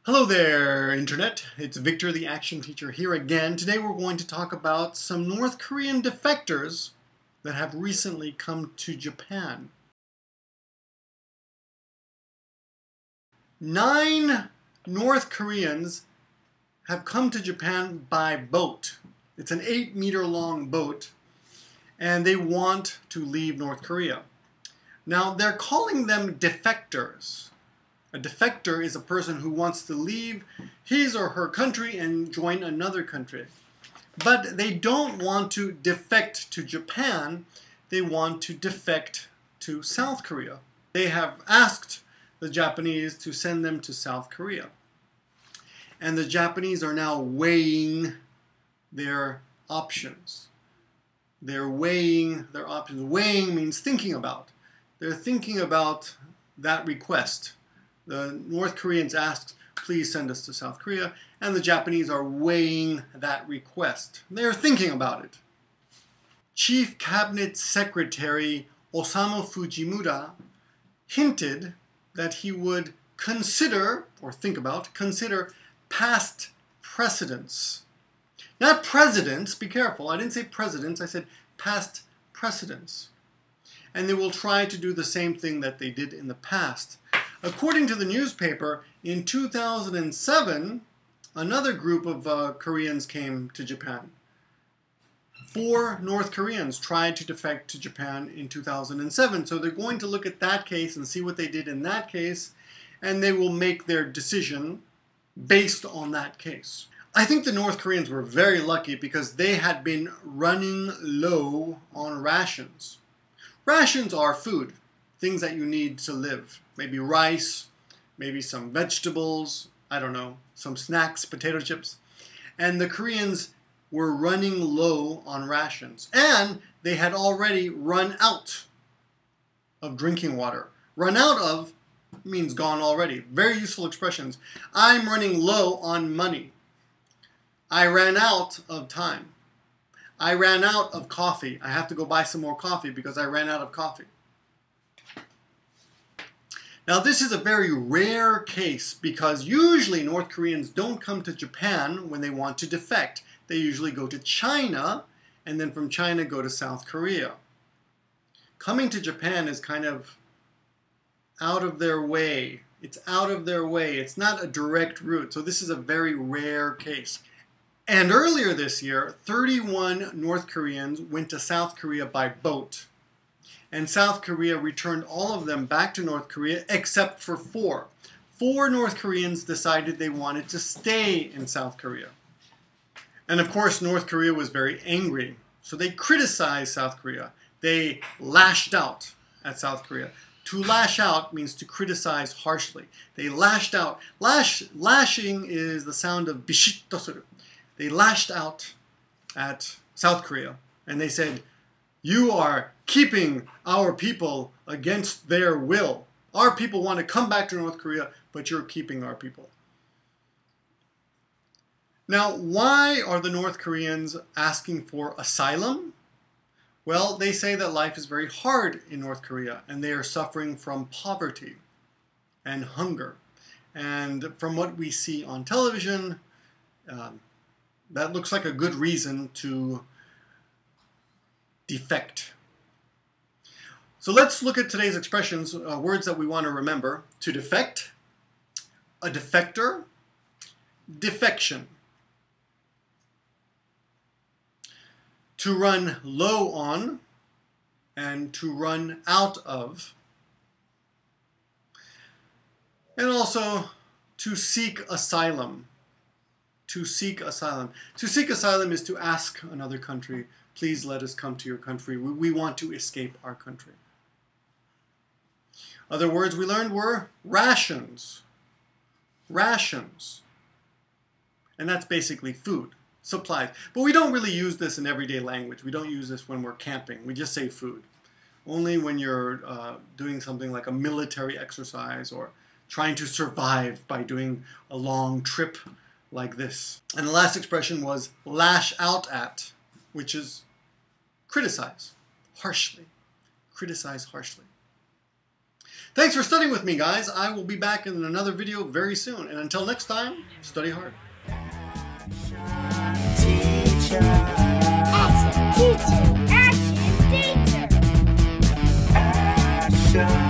Hello there, Internet. It's Victor, the Action Teacher, here again. Today we're going to talk about some North Korean defectors that have recently come to Japan. 9 North Koreans have come to Japan by boat. It's an 8-meter long boat, and they want to leave North Korea. Now, they're calling them defectors. A defector is a person who wants to leave his or her country and join another country. But they don't want to defect to Japan, they want to defect to South Korea. They have asked the Japanese to send them to South Korea. And the Japanese are now weighing their options. They're weighing their options. Weighing means thinking about. They're thinking about that request. The North Koreans asked, please send us to South Korea, and the Japanese are weighing that request. They're thinking about it. Chief Cabinet Secretary Osamu Fujimura hinted that he would consider past precedents. Not presidents, be careful, I didn't say presidents, I said past precedents. And they will try to do the same thing that they did in the past. According to the newspaper, in 2007, another group of Koreans came to Japan. 4 North Koreans tried to defect to Japan in 2007. So they're going to look at that case and see what they did in that case, and they will make their decision based on that case. I think the North Koreans were very lucky because they had been running low on rations. Rations are food, things that you need to live. Maybe rice, maybe some vegetables, I don't know, some snacks, potato chips. And the Koreans were running low on rations. And they had already run out of drinking water. Run out of means gone already. Very useful expressions. I'm running low on money. I ran out of time. I ran out of coffee. I have to go buy some more coffee because I ran out of coffee. Now, this is a very rare case because usually North Koreans don't come to Japan when they want to defect. They usually go to China and then from China go to South Korea. Coming to Japan is kind of out of their way. It's out of their way. It's not a direct route. So this is a very rare case. And earlier this year, 31 North Koreans went to South Korea by boat. And South Korea returned all of them back to North Korea except for 4. 4 North Koreans decided they wanted to stay in South Korea. And of course, North Korea was very angry. So they criticized South Korea. They lashed out at South Korea. To lash out means to criticize harshly. They lashed out. Lashing is the sound of bishitto suru. They lashed out at South Korea and they said, you are keeping our people against their will. Our people want to come back to North Korea, but you're keeping our people. Now, why are the North Koreans asking for asylum? Well, they say that life is very hard in North Korea, and they are suffering from poverty and hunger. And from what we see on television, that looks like a good reason to defect. So let's look at today's expressions, words that we want to remember. To defect, a defector, defection. To run low on and to run out of. And also to seek asylum. To seek asylum. To seek asylum is to ask another country, please let us come to your country. We want to escape our country. Other words we learned were rations. Rations. And that's basically food, supplies. But we don't really use this in everyday language. We don't use this when we're camping. We just say food. Only when you're doing something like a military exercise or trying to survive by doing a long trip like this. And the last expression was lash out at, which is criticize harshly. Criticize harshly. Thanks for studying with me, guys. I will be back in another video very soon. And until next time, study hard. Teacher. Action, teacher. Action, teacher. Action.